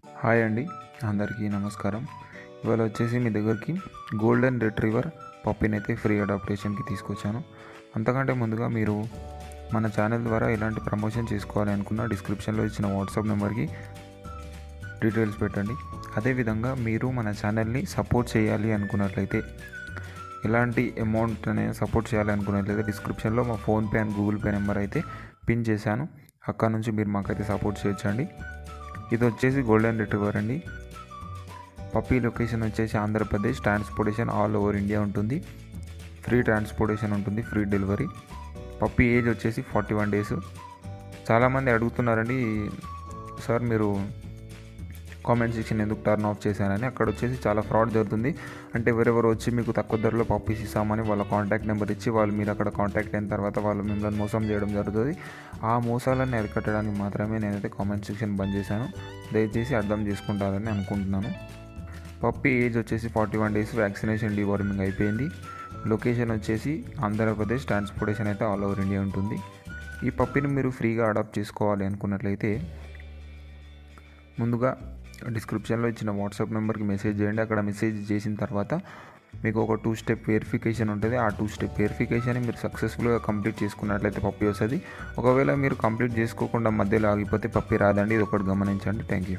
Hi అండి, అందరికీ నమస్కారం. ఇవాళ వచ్చేసి మీ దగ్గరికి గోల్డెన్ రిట్రీవర్ పప్పీని అయితే ఫ్రీ అడాప్టేషన్కి తీసుకొచ్చాను. అంతకంటే ముందుగా మీరు మన ఛానల్ ద్వారా ఎలాంటి ప్రమోషన్ చేసుకోవాలి అనుకున్న డిస్క్రిప్షన్లో ఇచ్చిన వాట్సాప్ నెంబర్కి డీటెయిల్స్ పెట్టండి. అదేవిధంగా మీరు మన ఛానల్ని సపోర్ట్ చేయాలి అనుకున్నట్లయితే, ఎలాంటి అమౌంట్ అనేది సపోర్ట్ చేయాలి అనుకున్నట్లయితే డిస్క్రిప్షన్లో మా PhonePe and Google pay number అయితే పిన్ చేశాను. అక్కడ నుంచి మీరు మాకైతే సపోర్ట్ చేయొచ్చండి. ఇది వచ్చేసి గోల్డెన్ రిట్రీవర్ అండి. పప్పీ లొకేషన్ వచ్చేసి Andhra Pradesh. Transportation all over India ఉంటుంది. ఫ్రీ ట్రాన్స్పోర్టేషన్ ఉంటుంది, ఫ్రీ డెలివరీ. పప్పీ ఏజ్ వచ్చేసి 41 days. చాలామంది అడుగుతున్నారండి, సార్ మీరు కామెంట్ సెక్షన్ ఎందుకు టర్న్ ఆఫ్ చేశానని. అక్కడ వచ్చేసి చాలా ఫ్రాడ్ జరుగుతుంది. అంటే ఎవరెవరు వచ్చి మీకు తక్కువ ధరలో పప్పీస్ ఇస్తామని వాళ్ళ కాంటాక్ట్ నెంబర్ ఇచ్చి మీరు అక్కడ కాంటాక్ట్ అయిన తర్వాత వాళ్ళు మిమ్మల్ని మోసం చేయడం జరుగుతుంది. ఆ మోసాలన్నీ అరికట్టడానికి మాత్రమే నేనైతే కామెంట్ సెక్షన్ బంద్ చేశాను. దయచేసి అర్థం చేసుకుంటారని అనుకుంటున్నాను. పప్పీ ఏజ్ వచ్చేసి 41 days. వ్యాక్సినేషన్ డీవార్మింగ్ అయిపోయింది. లొకేషన్ వచ్చేసి ఆంధ్రప్రదేశ్. ట్రాన్స్పోర్టేషన్ అయితే ఆల్ ఓవర్ ఇండియా ఉంటుంది. ఈ పప్పీని మీరు ఫ్రీగా అడాప్ట్ చేసుకోవాలి అనుకున్నట్లయితే ముందుగా డిస్క్రిప్షన్లో ఇచ్చిన వాట్సాప్ నెంబర్కి మెసేజ్ చేయండి. అక్కడ మెసేజ్ చేసిన తర్వాత మీకు ఒక 2-step వెరిఫికేషన్ ఉంటుంది. ఆ 2-step వెరిఫికేషన్ మీరు సక్సెస్ఫుల్గా కంప్లీట్ చేసుకున్నట్లయితే పప్పీ వస్తుంది. ఒకవేళ మీరు కంప్లీట్ చేసుకోకుండా మధ్యలో ఆగిపోతే పప్పీ రాదండి. ఇది ఒకటి గమనించండి. Thank you.